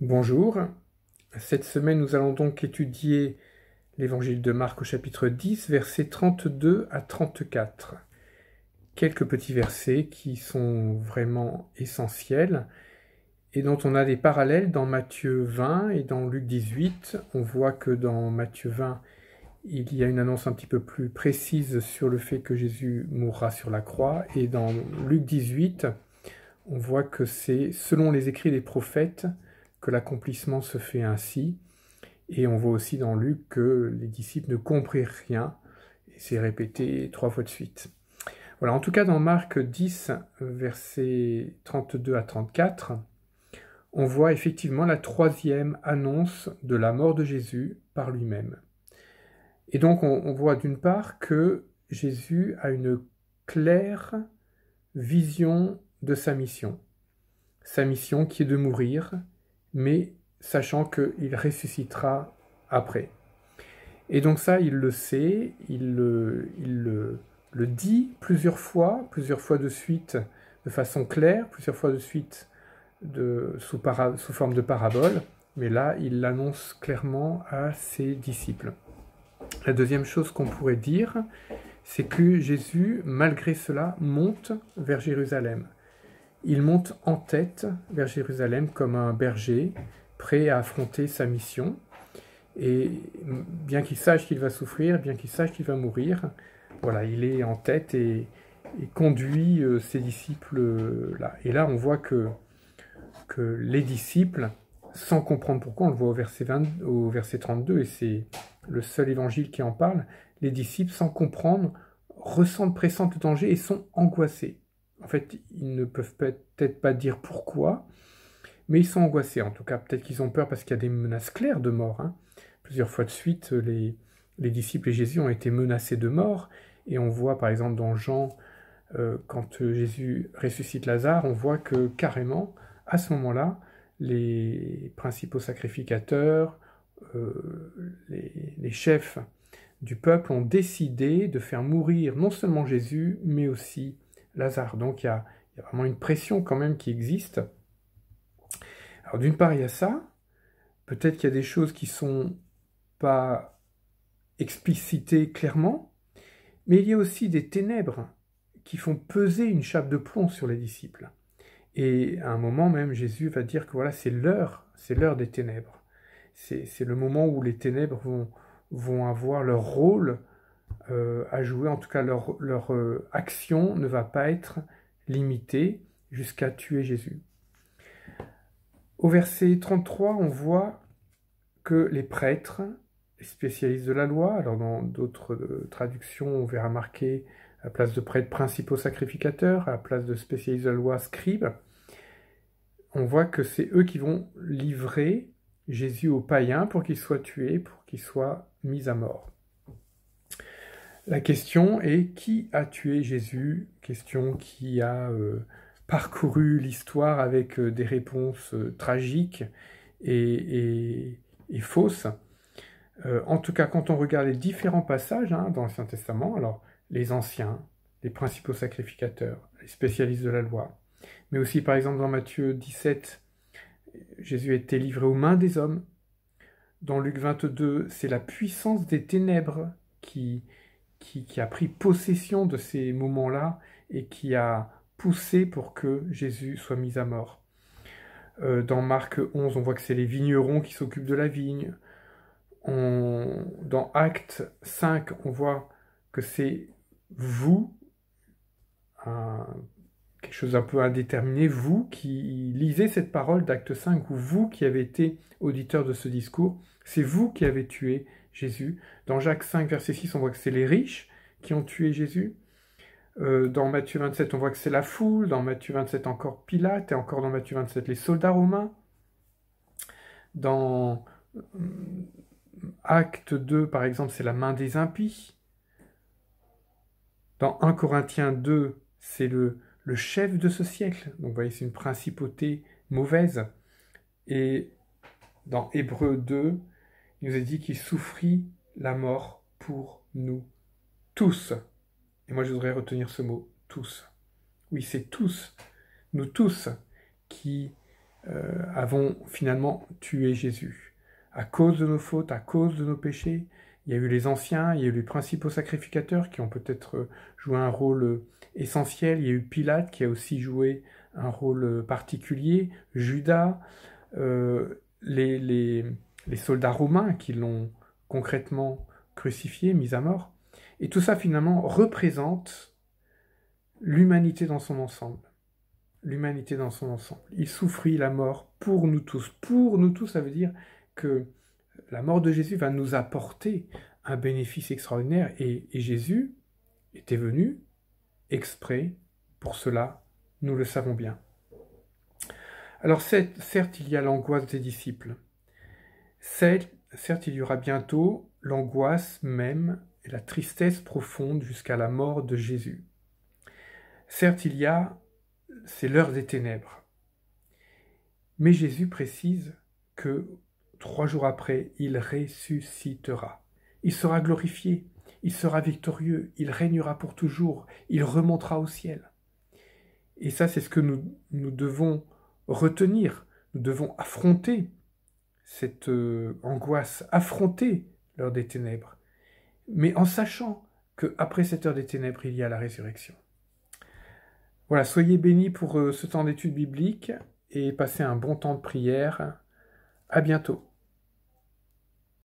Bonjour, cette semaine nous allons donc étudier l'évangile de Marc au chapitre 10, versets 32 à 34. Quelques petits versets qui sont vraiment essentiels et dont on a des parallèles dans Matthieu 20 et dans Luc 18. On voit que dans Matthieu 20, il y a une annonce un petit peu plus précise sur le fait que Jésus mourra sur la croix, et dans Luc 18, on voit que c'est selon les écrits des prophètes que l'accomplissement se fait ainsi. Et on voit aussi dans Luc que les disciples ne comprirent rien, et c'est répété 3 fois de suite. Voilà, en tout cas dans Marc 10, versets 32 à 34, on voit effectivement la troisième annonce de la mort de Jésus par lui-même. Et donc on voit d'une part que Jésus a une claire vision de sa mission qui est de mourir, mais sachant qu'il ressuscitera après. Et donc ça, il le sait, il le dit plusieurs fois de suite, de façon claire, plusieurs fois de suite sous forme de parabole, mais là, il l'annonce clairement à ses disciples. La deuxième chose qu'on pourrait dire, c'est que Jésus, malgré cela, monte vers Jérusalem. Il monte en tête vers Jérusalem comme un berger, prêt à affronter sa mission. Et bien qu'il sache qu'il va souffrir, bien qu'il sache qu'il va mourir, voilà, il est en tête et conduit ses disciples là. Et là, on voit que les disciples, sans comprendre pourquoi, on le voit au verset 32, et c'est le seul évangile qui en parle, les disciples, sans comprendre, pressentent le danger et sont angoissés. En fait, ils ne peuvent peut-être pas dire pourquoi, mais ils sont angoissés. En tout cas, peut-être qu'ils ont peur parce qu'il y a des menaces claires de mort. Plusieurs fois de suite, les disciples et Jésus ont été menacés de mort. Et on voit par exemple dans Jean, quand Jésus ressuscite Lazare, on voit que carrément, à ce moment-là, les principaux sacrificateurs, les chefs du peuple ont décidé de faire mourir non seulement Jésus, mais aussi Lazare. Donc il y a vraiment une pression quand même qui existe. Alors d'une part, il y a ça. Peut-être qu'il y a des choses qui sont pas explicitées clairement, mais il y a aussi des ténèbres qui font peser une chape de plomb sur les disciples. Et à un moment même, Jésus va dire que voilà, c'est l'heure des ténèbres. C'est le moment où les ténèbres vont avoir leur rôle à jouer, en tout cas leur action ne va pas être limitée jusqu'à tuer Jésus. Au verset 33, on voit que les prêtres, les spécialistes de la loi, alors dans d'autres traductions, on verra marqué à la place de prêtres principaux sacrificateurs, à la place de spécialistes de la loi scribes, on voit que c'est eux qui vont livrer Jésus aux païens pour qu'il soit tué, pour qu'il soit mis à mort. La question est qui a tué Jésus? Question qui a parcouru l'histoire avec des réponses tragiques et fausses. En tout cas, quand on regarde les différents passages dans l'Ancien Testament, alors les anciens, les principaux sacrificateurs, les spécialistes de la loi, mais aussi par exemple dans Matthieu 17, Jésus a été livré aux mains des hommes. Dans Luc 22, c'est la puissance des ténèbres qui a pris possession de ces moments-là et qui a poussé pour que Jésus soit mis à mort. Dans Marc 11, on voit que c'est les vignerons qui s'occupent de la vigne. Dans Acte 5, on voit que c'est vous, quelque chose d'un peu indéterminé, vous qui lisez cette parole d'Acte 5, ou vous qui avez été auditeur de ce discours, c'est vous qui avez tué Jésus. Dans Jacques 5, verset 6, on voit que c'est les riches qui ont tué Jésus. Dans Matthieu 27, on voit que c'est la foule. Dans Matthieu 27, encore Pilate. Et encore dans Matthieu 27, les soldats romains. Dans Acte 2, par exemple, c'est la main des impies. Dans 1 Corinthiens 2, c'est le chef de ce siècle. Donc vous voyez, c'est une principauté mauvaise. Et dans Hébreux 2, il nous est dit qu'il souffrit la mort pour nous tous. Et moi, je voudrais retenir ce mot, tous. Oui, c'est tous, nous tous, qui avons finalement tué Jésus. À cause de nos fautes, à cause de nos péchés, il y a eu les anciens, il y a eu les principaux sacrificateurs qui ont peut-être joué un rôle essentiel, il y a eu Pilate qui a aussi joué un rôle particulier, Judas, les soldats romains qui l'ont concrètement crucifié, mis à mort. Et tout ça finalement représente l'humanité dans son ensemble. L'humanité dans son ensemble. Il souffrit la mort pour nous tous. Pour nous tous, ça veut dire que la mort de Jésus va nous apporter un bénéfice extraordinaire. Et Jésus était venu exprès pour cela, nous le savons bien. Alors certes, il y a l'angoisse des disciples. Certes, il y aura bientôt l'angoisse même et la tristesse profonde jusqu'à la mort de Jésus. Certes, c'est l'heure des ténèbres. Mais Jésus précise que 3 jours après, il ressuscitera. Il sera glorifié, il sera victorieux, il régnera pour toujours, il remontera au ciel. Et ça, c'est ce que nous devons retenir. Nous devons affronter cette angoisse, affronter l'heure des ténèbres, mais en sachant qu'après cette heure des ténèbres, il y a la résurrection. Voilà, soyez bénis pour ce temps d'étude biblique et passez un bon temps de prière. À bientôt.